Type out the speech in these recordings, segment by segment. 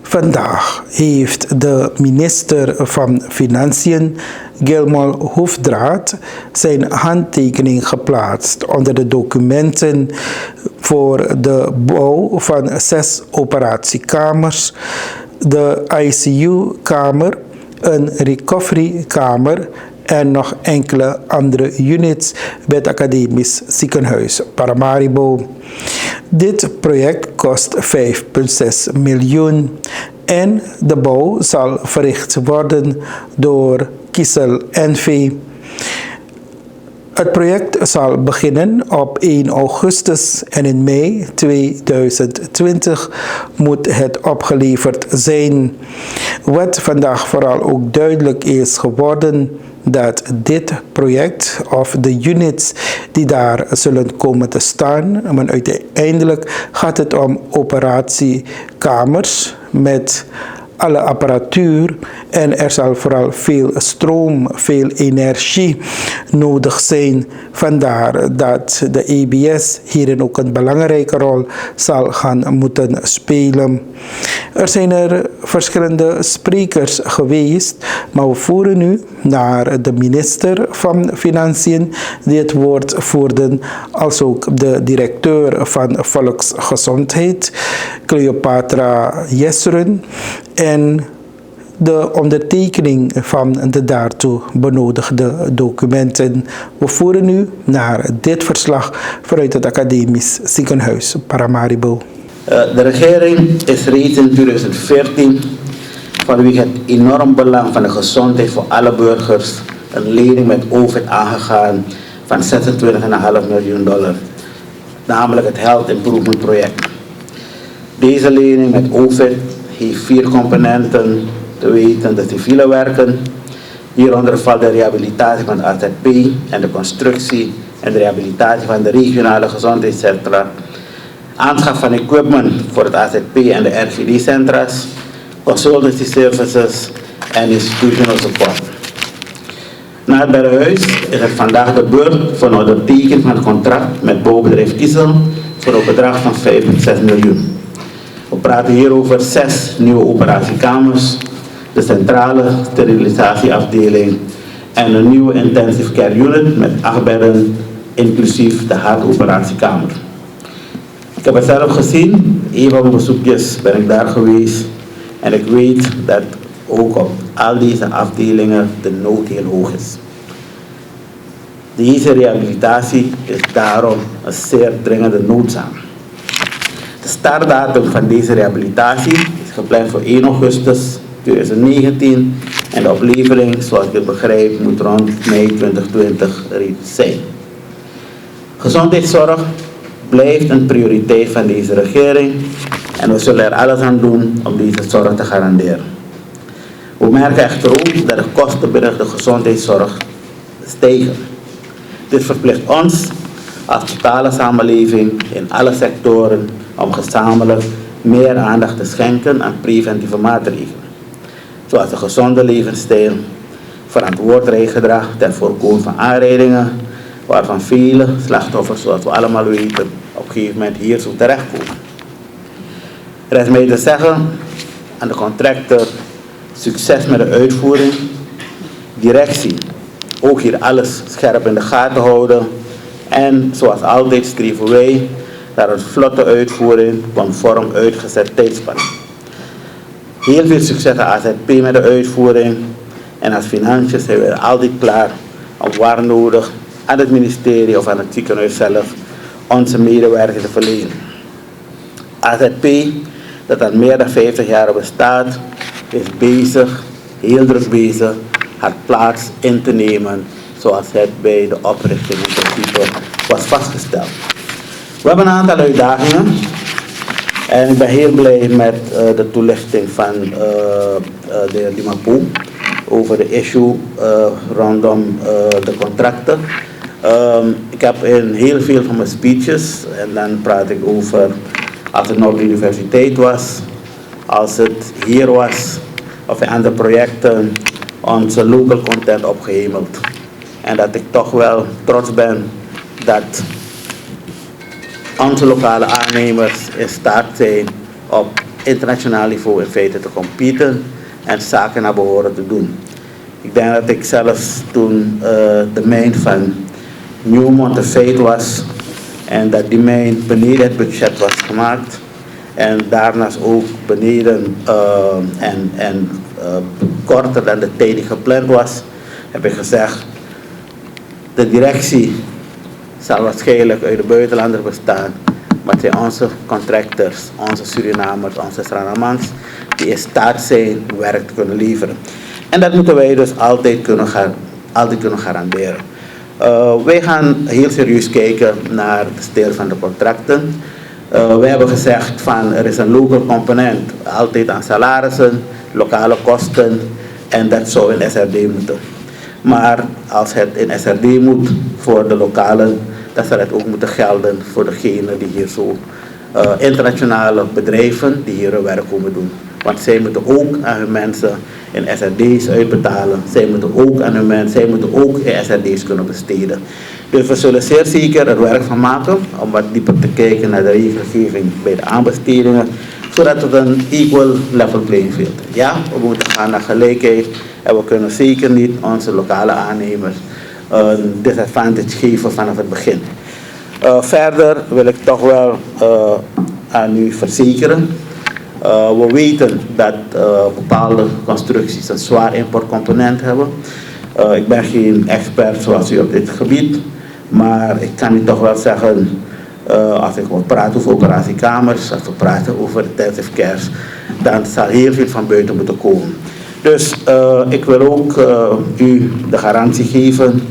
Vandaag heeft de minister van Financiën, Gilmore Hoefdraad, zijn handtekening geplaatst onder de documenten voor de bouw van 6 operatiekamers, de ICU-kamer, een recoverykamer en nog enkele andere units bij het Academisch Ziekenhuis Paramaribo. Dit project kost 5,6 miljoen en de bouw zal verricht worden door Kiesel NV. Het project zal beginnen op 1 augustus en in mei 2020 moet het opgeleverd zijn. Wat vandaag vooral ook duidelijk is geworden, dat dit project of de units die daar zullen komen te staan, maar uiteindelijk gaat het om operatiekamers met alle apparatuur en er zal vooral veel stroom, veel energie nodig zijn. Vandaar dat de EBS hierin ook een belangrijke rol zal gaan moeten spelen. Er zijn verschillende sprekers geweest, maar we voeren nu naar de minister van Financiën die het woord voerden, als ook de directeur van Volksgezondheid, Cleopatra Jesrun, en de ondertekening van de daartoe benodigde documenten. We voeren nu naar dit verslag vanuit het Academisch Ziekenhuis Paramaribo. De regering is reeds in 2014 vanwege het enorm belang van de gezondheid voor alle burgers een lening met OVID aangegaan van $26,5 miljoen, namelijk het Health Improvement Project. Deze lening met OVID heeft 4 componenten, te weten de civiele werken. Hieronder valt de rehabilitatie van het AZP en de constructie en de rehabilitatie van de regionale gezondheidscentra, aanschaf van equipment voor het AZP en de RGD-centra's, consultancy services en institutional support. Na het Bijenhuis is het vandaag de beurt voor een onderteken van het contract met bouwbedrijf Kiesel voor een bedrag van 5,6 miljoen. We praten hier over 6 nieuwe operatiekamers, de centrale sterilisatieafdeling en een nieuwe intensive care unit met 8 bedden, inclusief de hartoperatiekamer. Ik heb het zelf gezien, even op bezoekjes ben ik daar geweest en ik weet dat ook op al deze afdelingen de nood heel hoog is. Deze rehabilitatie is daarom een zeer dringende noodzaak. De startdatum van deze rehabilitatie is gepland voor 1 augustus 2019 en de oplevering, zoals ik het begrijp, moet rond mei 2020 reeds zijn. Gezondheidszorg blijft een prioriteit van deze regering en we zullen er alles aan doen om deze zorg te garanderen. We merken echter ook dat de kosten binnen de gezondheidszorg stijgen. Dit verplicht ons als totale samenleving in alle sectoren om gezamenlijk meer aandacht te schenken aan preventieve maatregelen, zoals de gezonde levensstijl, verantwoord rijgedrag ter voorkoming van aanrijdingen, waarvan vele slachtoffers, zoals we allemaal weten, op een gegeven moment hier zo terechtkomen. Er is mij te zeggen aan de contractor, succes met de uitvoering, directie, ook hier alles scherp in de gaten houden en zoals altijd streven wij naar een vlotte uitvoering conform uitgezet tijdspanning. Heel veel succes aan AZP met de uitvoering en als financiën zijn we altijd klaar om waar nodig aan het ministerie of aan het ziekenhuis zelf onze medewerking te verlenen. AZP, dat al meer dan 50 jaar bestaat, is bezig, heel druk bezig, haar plaats in te nemen zoals het bij de oprichting in principe was vastgesteld. We hebben een aantal uitdagingen en ik ben heel blij met de toelichting van de heer Dimapou over de issue rondom de contracten. Ik heb in heel veel van mijn speeches, en dan praat ik over als het nog op de universiteit was, als het hier was of in andere projecten, onze local content opgehemeld. En dat ik toch wel trots ben dat onze lokale aannemers in staat zijn op internationaal niveau in feite te competen en zaken naar behoren te doen. Ik denk dat ik zelfs toen de mijn van Newmont een feit was en dat die mijn beneden het budget was gemaakt en daarnaast ook beneden en korter dan de tijd die gepland was, heb ik gezegd, de directie zal waarschijnlijk uit de buitenlander bestaan, maar het zijn onze contractors, onze Surinamers, onze Sranamans, die in staat zijn werk te kunnen leveren. En dat moeten wij dus altijd kunnen garanderen. Wij gaan heel serieus kijken naar de stijl van de contracten. Wij hebben gezegd van er is een local component, altijd aan salarissen, lokale kosten en dat zou in SRD moeten. Maar als het in SRD moet voor de lokalen, dan zal het ook moeten gelden voor degenen die hier zo internationale bedrijven die hier hun werk komen doen. Want zij moeten ook aan hun mensen in SRD's uitbetalen. Zij moeten ook aan hun mensen, zij moeten ook in SRD's kunnen besteden. Dus we zullen zeer zeker er werk van maken om wat dieper te kijken naar de regelgeving bij de aanbestedingen, zodat het een equal level playing field is. Ja, we moeten gaan naar gelijkheid en we kunnen zeker niet onze lokale aannemers een disadvantage geven vanaf het begin. Verder wil ik toch wel aan u verzekeren. We weten dat bepaalde constructies een zwaar importcomponent hebben. Ik ben geen expert zoals u op dit gebied, maar ik kan u toch wel zeggen, als ik praat over operatiekamers, als we praten over intensive care, dan zal heel veel van buiten moeten komen. Dus ik wil ook u de garantie geven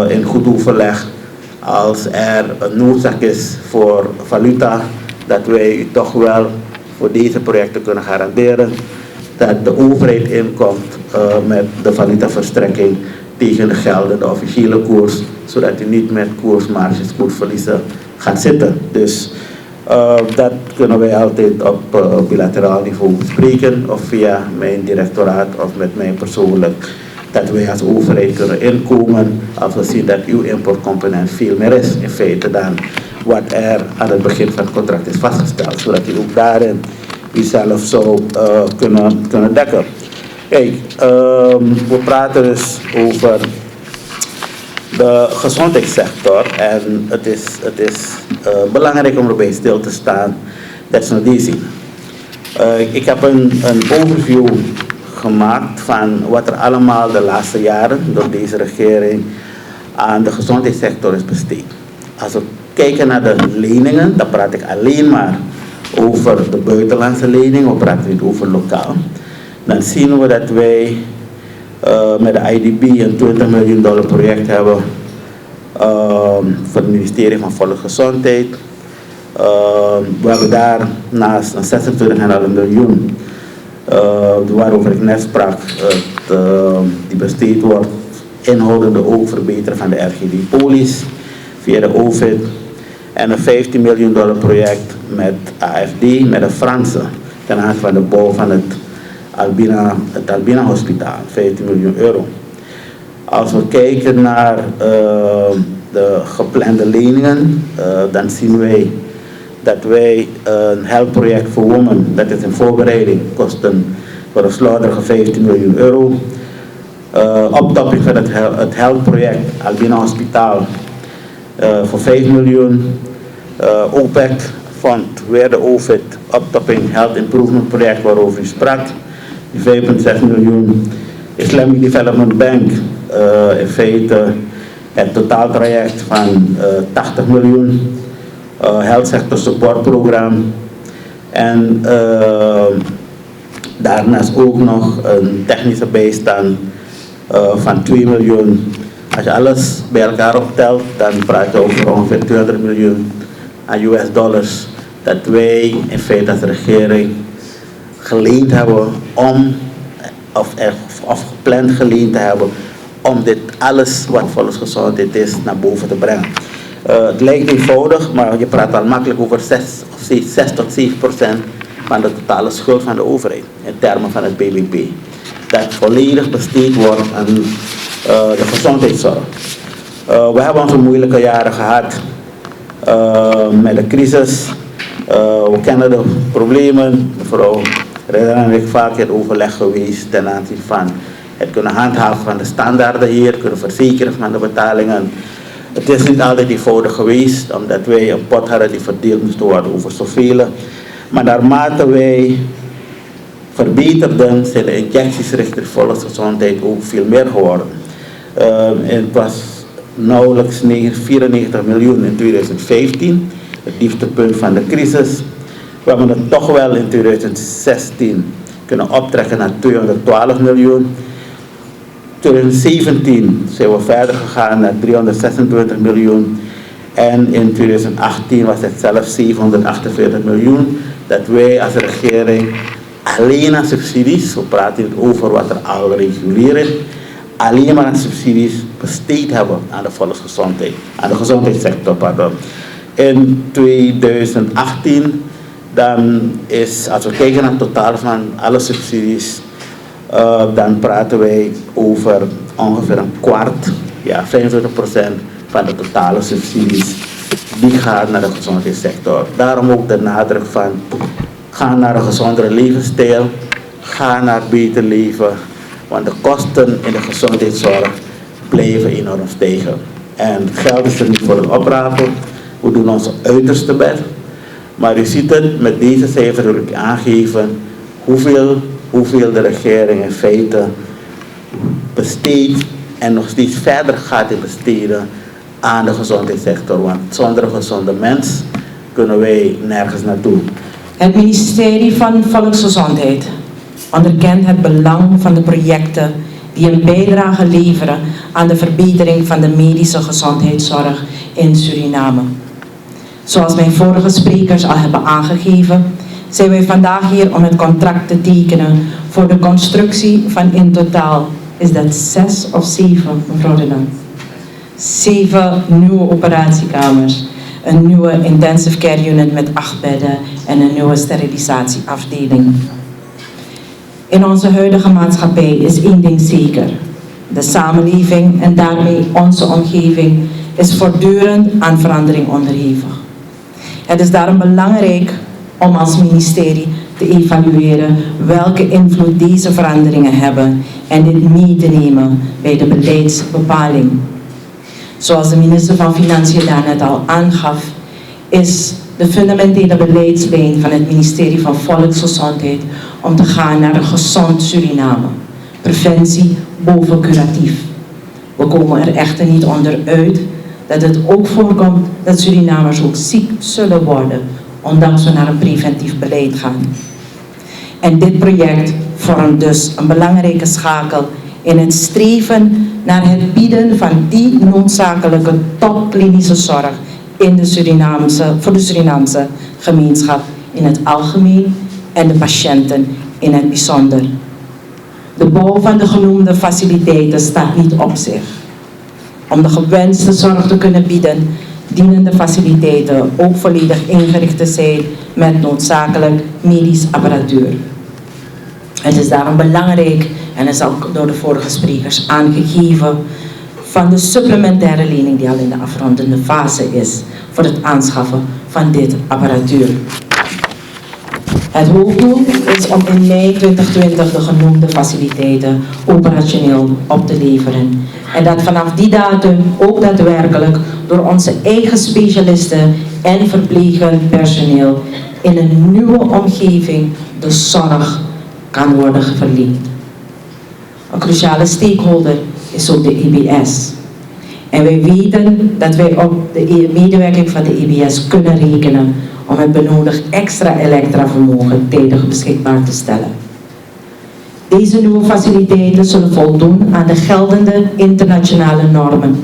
in goed overleg, als er een noodzaak is voor valuta, dat wij u toch wel voor deze projecten kunnen garanderen dat de overheid inkomt met de valutaverstrekking tegen de geldende officiële koers, zodat u niet met koersmarges, koersverliezen gaat zitten. Dus dat kunnen wij altijd op bilateraal niveau bespreken of via mijn directoraat of met mij persoonlijk, dat wij als overheid kunnen inkomen als we zien dat uw importcomponent veel meer is in feite dan wat er aan het begin van het contract is vastgesteld, zodat u ook daarin uzelf zou kunnen dekken. Kijk, we praten dus over de gezondheidssector en het is belangrijk om erbij stil te staan, dat is nog deze. Ik heb een overview gemaakt van wat er allemaal de laatste jaren door deze regering aan de gezondheidssector is besteed. Als we kijken naar de leningen, dan praat ik alleen maar over de buitenlandse leningen, we praten niet over lokaal. Dan zien we dat wij met de IDB een $20 miljoen project hebben voor het ministerie van Volksgezondheid. We hebben daar naast een 26,5 miljoen, waarover ik net sprak, die besteed wordt, inhoudende ook verbeteren van de RGD-polies via de OVID. En een $15 miljoen project met AFD, met de Franse, ten aanzien van de bouw van het Albina Hospitaal, €15 miljoen. Als we kijken naar de geplande leningen, dan zien wij dat wij een health project voor women, dat is in voorbereiding, kosten voor een slordige €15 miljoen. Optopping van het health project Albina Hospitaal voor $5 miljoen. OPEC Fund, weer de OVID, Optopping Health Improvement project waarover u sprak, die $5,6 miljoen. Islamic Development Bank, in feite het totaaltraject van $80 miljoen. Health Sector Support Program. En daarnaast ook nog een technische bijstand van $2 miljoen. Als je alles bij elkaar optelt, dan praat je over ongeveer $200 miljoen aan US dollars dat wij in feite als regering geleend hebben om, of gepland geleend te hebben om dit alles wat volksgezondheid is naar boven te brengen. Het lijkt eenvoudig, maar je praat al makkelijk over 6 tot 7% van de totale schuld van de overheid in termen van het BBP. Dat volledig besteed wordt aan de gezondheidszorg. We hebben onze moeilijke jaren gehad met de crisis, We kennen de problemen. Mevrouw Redder en ik vaak in overleg geweest ten aanzien van het kunnen handhaven van de standaarden hier, kunnen verzekeren van de betalingen. Het is niet altijd eenvoudig geweest, omdat wij een pot hadden die verdeeld moest worden over zoveel. Maar naarmate wij verbeterden, zijn de injecties richting volksgezondheid ook veel meer geworden. Het was nauwelijks 94 miljoen in 2015, het dieptepunt van de crisis. We hebben het toch wel in 2016 kunnen optrekken naar 212 miljoen. In 2017 zijn we verder gegaan naar 326 miljoen. En in 2018 was het zelfs 748 miljoen dat wij als regering alleen aan subsidies, we praten niet over wat er al regulier is, alleen maar aan subsidies besteed hebben aan de volksgezondheid, aan de gezondheidssector. Pardon. In 2018 dan is, als we kijken naar het totaal van alle subsidies, dan praten wij over ongeveer een kwart, ja 25% van de totale subsidies die gaan naar de gezondheidssector. Daarom ook de nadruk van ga naar een gezondere levensstijl, ga naar beter leven, want de kosten in de gezondheidszorg blijven enorm stijgen. En het geld is er niet voor het oprapen, we doen ons uiterste best. Maar u ziet het, met deze cijfers wil ik aangeven hoeveel de regering in feite besteedt en nog steeds verder gaat in besteden aan de gezondheidssector. Want zonder een gezonde mens kunnen wij nergens naartoe. Het ministerie van Volksgezondheid onderkent het belang van de projecten die een bijdrage leveren aan de verbetering van de medische gezondheidszorg in Suriname. Zoals mijn vorige sprekers al hebben aangegeven, zijn wij vandaag hier om het contract te tekenen voor de constructie van in totaal, is dat 6 of 7, mevrouw de Lang? 7 nieuwe operatiekamers, een nieuwe intensive care unit met 8 bedden en een nieuwe sterilisatieafdeling. In onze huidige maatschappij is één ding zeker. De samenleving en daarmee onze omgeving is voortdurend aan verandering onderhevig. Het is daarom belangrijk om als ministerie te evalueren welke invloed deze veranderingen hebben en dit mee te nemen bij de beleidsbepaling. Zoals de minister van Financiën daarnet al aangaf, is de fundamentele beleidslijn van het ministerie van Volksgezondheid om te gaan naar een gezond Suriname. Preventie boven curatief. We komen er echter niet onderuit dat het ook voorkomt dat Surinamers ook ziek zullen worden, ondanks we naar een preventief beleid gaan. En dit project vormt dus een belangrijke schakel in het streven naar het bieden van die noodzakelijke topklinische zorg in voor de Surinaamse gemeenschap in het algemeen en de patiënten in het bijzonder. De bouw van de genoemde faciliteiten staat niet op zich. Om de gewenste zorg te kunnen bieden, dienen de faciliteiten ook volledig ingericht te zijn met noodzakelijk medisch apparatuur. Het is daarom belangrijk, en is ook door de vorige sprekers aangegeven, van de supplementaire lening die al in de afrondende fase is voor het aanschaffen van dit apparatuur. Het hoofddoel is om in mei 2020 de genoemde faciliteiten operationeel op te leveren. En dat vanaf die datum ook daadwerkelijk door onze eigen specialisten en verplegend personeel in een nieuwe omgeving de zorg kan worden verleend. Een cruciale stakeholder is ook de EBS. En wij weten dat wij op de medewerking van de EBS kunnen rekenen om het benodigd extra elektravermogen tijdig beschikbaar te stellen. Deze nieuwe faciliteiten zullen voldoen aan de geldende internationale normen.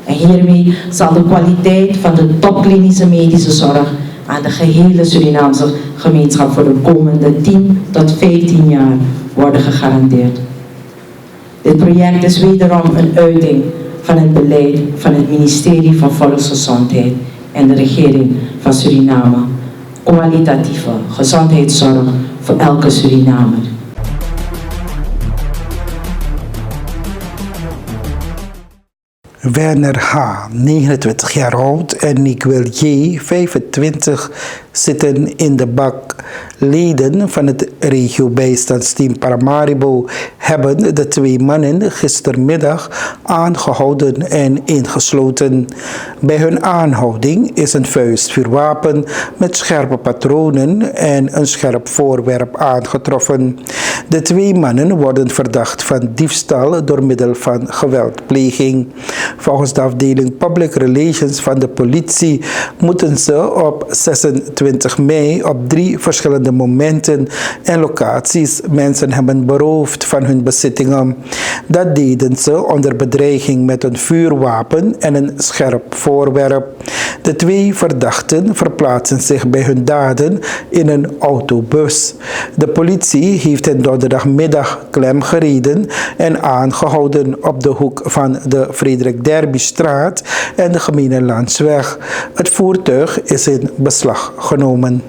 En hiermee zal de kwaliteit van de topklinische medische zorg aan de gehele Surinaamse gemeenschap voor de komende 10 tot 15 jaar worden gegarandeerd. Dit project is wederom een uiting van het beleid van het ministerie van Volksgezondheid en de regering van Suriname. Kwalitatieve gezondheidszorg voor elke Surinamer. Werner H., 29 jaar oud, en Niquel J., 25, zitten in de bak. Leden van het regiobijstandsteam Paramaribo hebben de 2 mannen gistermiddag aangehouden en ingesloten. Bij hun aanhouding is een vuistvuurwapen met scherpe patronen en een scherp voorwerp aangetroffen. De 2 mannen worden verdacht van diefstal door middel van geweldpleging. Volgens de afdeling Public Relations van de politie moeten ze op 26 mei op 3 verschillende momenten en locaties mensen hebben beroofd van hun bezittingen. Dat deden ze onder bedreiging met een vuurwapen en een scherp voorwerp. De 2 verdachten verplaatsen zich bij hun daden in een autobus. De politie heeft hen donderdagmiddag klemgereden en aangehouden op de hoek van de Frederik Derbystraat en de Gemeenelandsweg. Het voertuig is in beslag genomen.